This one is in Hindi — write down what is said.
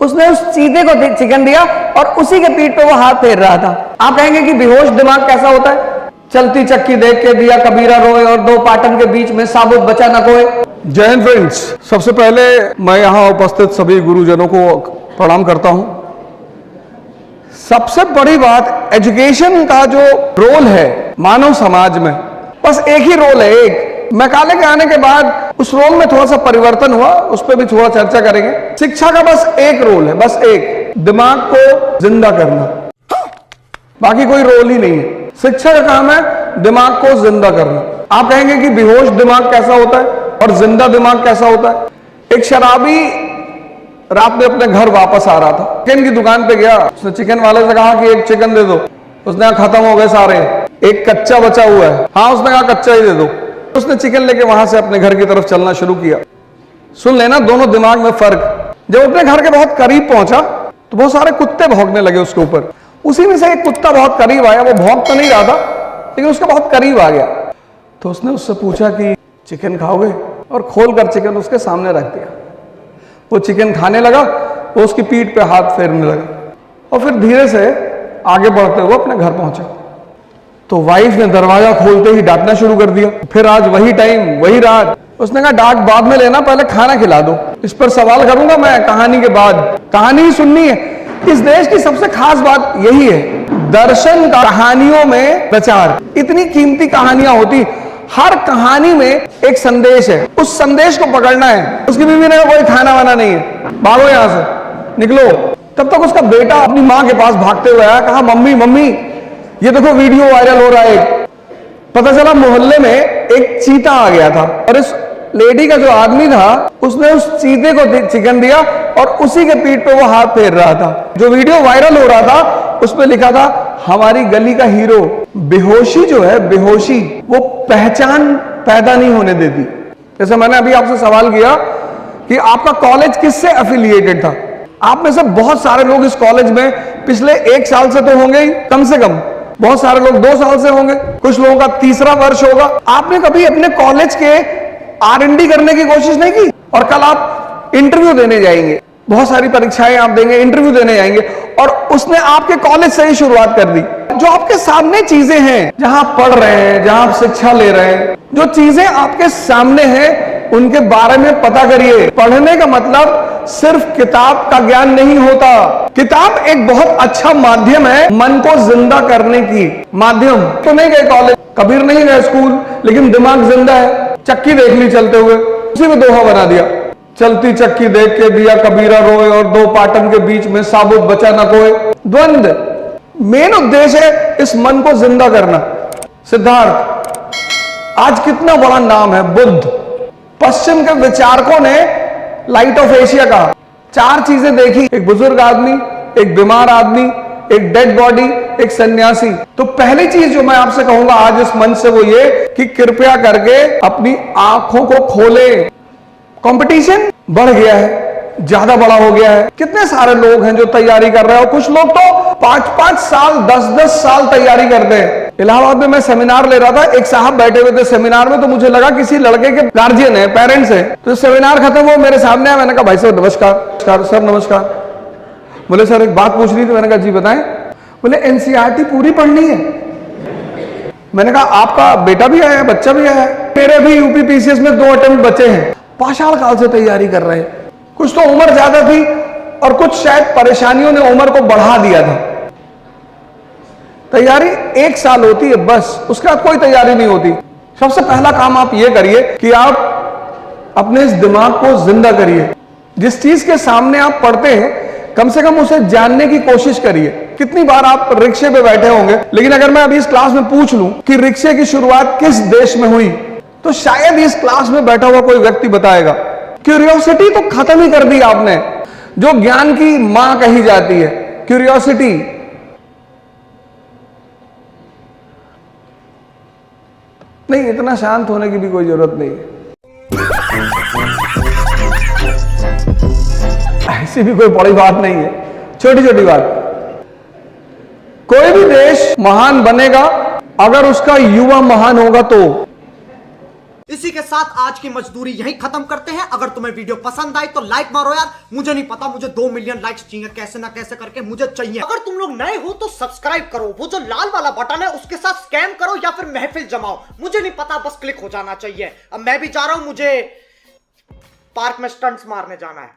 उसने उस चीते को चिकन दिया और उसी के पीठ पे वो हाथ फेर रहा था। आप कहेंगे कि बेहोश दिमाग कैसा होता है? चलती चक्की देख के दिया कबीरा रोए और दो पाटन के बीच में साबुत बचा न कोई। जय हिंद फ्रेंड्स, सबसे पहले मैं यहाँ उपस्थित सभी गुरुजनों को प्रणाम करता हूँ। सबसे बड़ी बात, एजुकेशन का जो रोल है मानव समाज में, बस एक ही रोल है, एक। मैकाले के आने के बाद उस रोल में थोड़ा सा परिवर्तन हुआ, उस पर भी थोड़ा चर्चा करेंगे। शिक्षा का बस एक रोल है, बस एक, दिमाग को जिंदा करना, बाकी कोई रोल ही नहीं है। शिक्षा का काम है दिमाग को जिंदा करना। आप कहेंगे कि बेहोश दिमाग कैसा होता है और जिंदा दिमाग कैसा होता है? एक शराबी रात में अपने घर वापस आ रहा था, चिकन की दुकान पे गया, उसने चिकन वाले से कहा कि एक चिकन दे दो। उसने कहा खत्म हो गए सारे, एक कच्चा बचा हुआ है। हाँ, उसने कहा कच्चा ही दे दो। उसने चिकन लेके वहां से अपने घर की तरफ चलना शुरू किया। सुन लेना दोनों दिमाग में फर्क। जब अपने घर के बहुत करीब पहुंचा तो बहुत सारे कुत्ते भौंकने लगे उसके ऊपर। उसी में से एक कुत्ता बहुत करीब आया, वो भौंक तो नहीं रहा था लेकिन उसके बहुत करीब आ गया। तो उसने उससे पूछा कि चिकन खाओगे, और खोलकर चिकन उसके सामने रख दिया। वो चिकन खाने लगा, वो उसकी पीठ पे हाथ फेरने लगा और फिर धीरे से आगे बढ़ते हुए अपने घर पहुंचा। तो वाइफ ने दरवाजा खोलते ही डांटना शुरू कर दिया। फिर आज वही टाइम, वही रात। उसने कहा डांट बाद में लेना, पहले खाना खिला दो। इस पर सवाल करूंगा मैं कहानी के बाद। कहानी ही सुननी है। इस देश की सबसे खास बात यही है, दर्शन कहानियों में प्रचार। इतनी कीमती कहानियां होती, हर कहानी में एक संदेश है, उस संदेश को पकड़ना है। उसकी बीवी ने कहा कोई खाना वाना नहीं है, भागो यहां से, निकलो। तब तक उसका बेटा अपनी मां के पास भागते हुए आया, कहा मम्मी मम्मी ये देखो वीडियो वायरल हो रहा है। पता चला मोहल्ले में एक चीता आ गया था और इस लेडी का जो आदमी था उसने उस चीते को चिकन दिया और उसी के पीठ पे वो हाथ फेर रहा था। जो वीडियो वायरल हो रहा था उस पे लिखा था हमारी गली का हीरो। बेहोशी जो है, बेहोशी वो पहचान पैदा नहीं होने देती। जैसे मैंने अभी आपसे सवाल किया कि आपका कॉलेज किससे एफिलिएटेड था, आप में से बहुत सारे लोग इस कॉलेज में पिछले 1 साल से तो होंगे ही, कम से कम। बहुत सारे लोग 2 साल से होंगे, कुछ लोगों का 3रा वर्ष होगा। आपने कभी अपने कॉलेज के R&D करने की कोशिश नहीं की? और कल आप इंटरव्यू देने जाएंगे, बहुत सारी परीक्षाएं आप देंगे, इंटरव्यू देने जाएंगे, और उसने आपके कॉलेज से ही शुरुआत कर दी। जो आपके सामने चीजें हैं, जहां आप पढ़ रहे हैं, जहां आप शिक्षा ले रहे हैं, जो चीजें आपके सामने हैं उनके बारे में पता करिए। पढ़ने का मतलब सिर्फ किताब का ज्ञान नहीं होता। किताब एक बहुत अच्छा माध्यम है मन को जिंदा करने की। माध्यम तो नहीं गए कॉलेज, कबीर नहीं गए स्कूल, लेकिन दिमाग जिंदा है। चक्की देख ली चलते हुए, उसी में दोहा बना दिया। चलती चक्की देख के दिया कबीरा रोए और दो पाटन के बीच में साबुत बचा न कोई। द्वंद्व मेन उद्देश्य है इस मन को जिंदा करना। सिद्धार्थ आज कितना बड़ा नाम है, बुद्ध। पश्चिम के विचारकों ने लाइट ऑफ एशिया कहा। 4 चीजें देखी, एक बुजुर्ग आदमी, एक बीमार आदमी, एक डेड बॉडी, एक सन्यासी। तो पहली चीज जो मैं आपसे कहूंगा आज इस मंच से वो ये कि कृपया करके अपनी आंखों को खोले। कंपटीशन बढ़ गया है, ज्यादा बड़ा हो गया है। कितने सारे लोग हैं जो तैयारी कर रहे हैं, और कुछ लोग तो 5-5 साल 10-10 साल तैयारी करते हैं। इलाहाबाद में मैं सेमिनार ले रहा था, एक साहब बैठे हुए थे सेमिनार में, तो मुझे लगा किसी लड़के के गार्जियन है, पेरेंट्स है। तो सेमिनार खत्म हुआ, मेरे सामने आया, मैंने कहा भाई साहब नमस्कार। सर नमस्कार। बोले सर एक बात पूछ रही थी। मैंने कहा जी बताएं। बोले NCERT पूरी पढ़नी है। मैंने कहा आपका बेटा भी आया है, बच्चा भी आया है? मेरे भी UPPCS में 2 अटेम्प्ट बचे हैं। पाषाण काल से तैयारी कर रहे हैं। कुछ तो उम्र ज्यादा थी और कुछ शायद परेशानियों ने उम्र को बढ़ा दिया था। तैयारी 1 साल होती है बस, उसके बाद कोई तैयारी नहीं होती। सबसे पहला काम आप ये करिए कि आप अपने इस दिमाग को जिंदा करिए। जिस चीज के सामने आप पढ़ते हैं कम से कम उसे जानने की कोशिश करिए। कितनी बार आप रिक्शे पे बैठे होंगे, लेकिन अगर मैं अभी इस क्लास में पूछ लूं कि रिक्शे की शुरुआत किस देश में हुई, तो शायद इस क्लास में बैठा हुआ कोई व्यक्ति बताएगा। क्यूरियोसिटी तो खत्म ही कर दी आपने, जो ज्ञान की मां कही जाती है। क्यूरियोसिटी नहीं, इतना शांत होने की भी कोई जरूरत नहीं है। ऐसी भी कोई बड़ी बात नहीं है, छोटी छोटी बात। कोई भी देश महान बनेगा अगर उसका युवा महान होगा तो। इसी के साथ आज की मजदूरी यहीं खत्म करते हैं। अगर तुम्हें वीडियो पसंद आई तो लाइक मारो यार, मुझे नहीं पता, मुझे 2 मिलियन लाइक्स चाहिए, कैसे ना कैसे करके मुझे चाहिए। अगर तुम लोग नए हो तो सब्सक्राइब करो, वो जो लाल वाला बटन है उसके साथ स्कैम करो या फिर महफिल जमाओ, मुझे नहीं पता, बस क्लिक हो जाना चाहिए। अब मैं भी जा रहा हूं, मुझे पार्क में स्टंट्स मारने जाना है।